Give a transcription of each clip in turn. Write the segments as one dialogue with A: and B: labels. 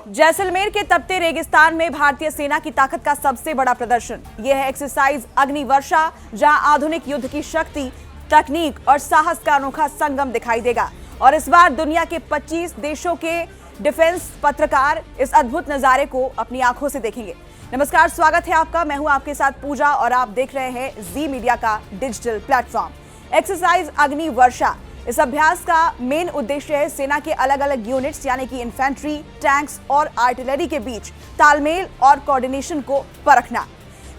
A: जैसलमेर के तपते रेगिस्तान में भारतीय सेना की ताकत का सबसे बड़ा प्रदर्शन यह है एक्सरसाइज अग्निवर्षा, जहां आधुनिक युद्ध की शक्ति, तकनीक और साहस का अनोखा संगम दिखाई देगा। और इस बार दुनिया के 25 देशों के डिफेंस पत्रकार इस अद्भुत नजारे को अपनी आंखों से देखेंगे। नमस्कार, स्वागत है आपका। मैं हूं आपके साथ पूजा और आप देख रहे हैं जी मीडिया का डिजिटल प्लेटफॉर्म। एक्सरसाइज अग्निवर्षा, इस अभ्यास का मेन उद्देश्य है सेना के अलग अलग यूनिट्स यानी कि इन्फेंट्री, टैंक्स और आर्टिलरी के बीच तालमेल और कोऑर्डिनेशन को परखना।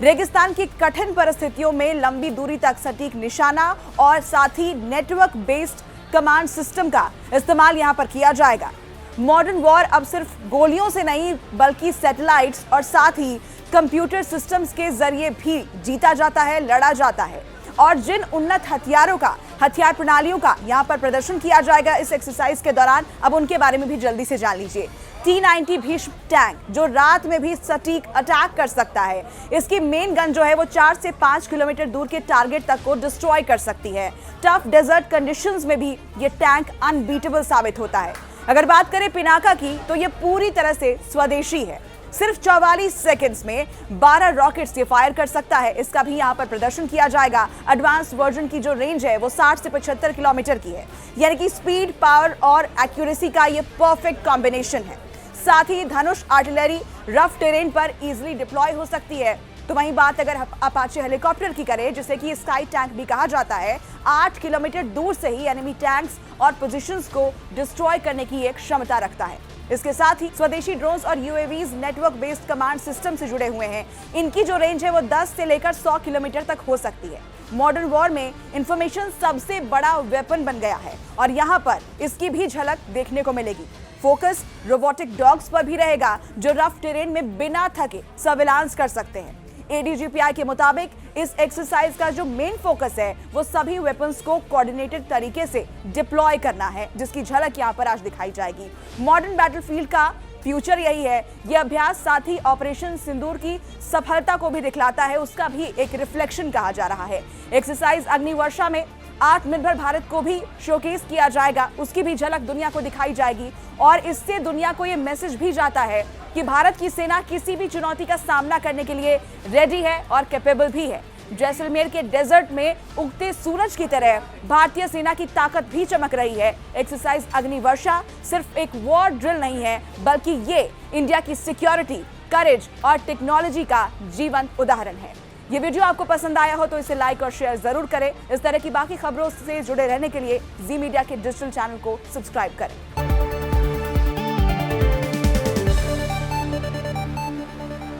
A: रेगिस्तान की कठिन परिस्थितियों में लंबी दूरी तक सटीक निशाना और साथ ही नेटवर्क बेस्ड कमांड सिस्टम का इस्तेमाल यहां पर किया जाएगा। मॉडर्न वॉर अब सिर्फ गोलियों से नहीं बल्कि सैटेलाइट्स और साथ ही कंप्यूटर सिस्टम्स के जरिए भी जीता जाता है, लड़ा जाता है। और जिन उन्नत हथियार प्रणालियों का यहां पर प्रदर्शन किया जाएगा इस एक्सरसाइज के दौरान, अब उनके बारे में भी जल्दी से जान लीजिए। T-90 भीष्म टैंक जो रात में भी सटीक अटैक कर सकता है। इसकी मेन गन जो है वो 4 से 5 किलोमीटर दूर के टारगेट तक को डिस्ट्रॉय कर सकती है। टफ डेजर्ट कंडीशंस में भी ये टैंक अनबीटेबल साबित होता है। अगर बात करें पिनाका की तो ये पूरी तरह से स्वदेशी है। सिर्फ 44 सेकंड्स में 12 रॉकेट्स ये फायर कर सकता है। इसका भी यहाँ पर प्रदर्शन किया जाएगा। एडवांस वर्जन की जो रेंज है वो 60 से 75 किलोमीटर की है, यानी कि स्पीड, पावर और एक्यूरेसी का ये परफेक्ट कॉम्बिनेशन है। साथ ही धनुष आर्टिलरी रफ टेरेन पर इजीली डिप्लॉय हो सकती है। तो वहीं बात अगर अपाचे हेलीकॉप्टर की करें, जिसे कि स्काई टैंक भी कहा जाता है, 8 किलोमीटर दूर से ही एनिमी टैंक्स और पोजीशंस को डिस्ट्रॉय करने की एक क्षमता रखता है। इसके साथ ही स्वदेशी ड्रोन्स और UAVs network based command system से जुड़े हुए हैं। इनकी जो रेंज है वो 10 से लेकर 100 किलोमीटर तक हो सकती है। मॉडर्न वॉर में इंफॉर्मेशन सबसे बड़ा वेपन बन गया है और यहाँ पर इसकी भी झलक देखने को मिलेगी। फोकस रोबोटिक डॉग्स पर भी रहेगा जो रफ टेरेन में बिना थके सर्विलांस कर सकते हैं। एडीजीपीआई के मुताबिक इस एक्सरसाइज का जो मेन फोकस है वो सभी वेपन्स को कोऑर्डिनेटेड तरीके से डिप्लॉय करना है, जिसकी झलक यहाँ पर आज दिखाई जाएगी। मॉडर्न बैटलफील्ड का फ्यूचर यही है। यह अभ्यास साथ ही ऑपरेशन सिंदूर की सफलता को भी दिखलाता है, उसका भी एक रिफ्लेक्शन कहा जा रहा है। एक्सरसाइज अग्निवर्षा में आत्मनिर्भर भारत को भी शोकेस किया जाएगा, उसकी भी झलक दुनिया को दिखाई जाएगी और इससे दुनिया को यह मैसेज भी जाता है कि भारत की सेना किसी भी चुनौती का सामना करने के लिए रेडी है और कैपेबल भी है। जैसलमेर के डेजर्ट में उगते सूरज की तरह भारतीय सेना की ताकत भी चमक रही है। एक्सरसाइज अग्निवर्षा सिर्फ एक वॉर ड्रिल नहीं है, बल्कि ये इंडिया की सिक्योरिटी, करेज और टेक्नोलॉजी का जीवंत उदाहरण है। ये वीडियो आपको पसंद आया हो तो इसे लाइक और शेयर जरूर करें। इस तरह की बाकी खबरों से जुड़े रहने के लिए जी मीडिया के डिजिटल चैनल को सब्सक्राइब करें।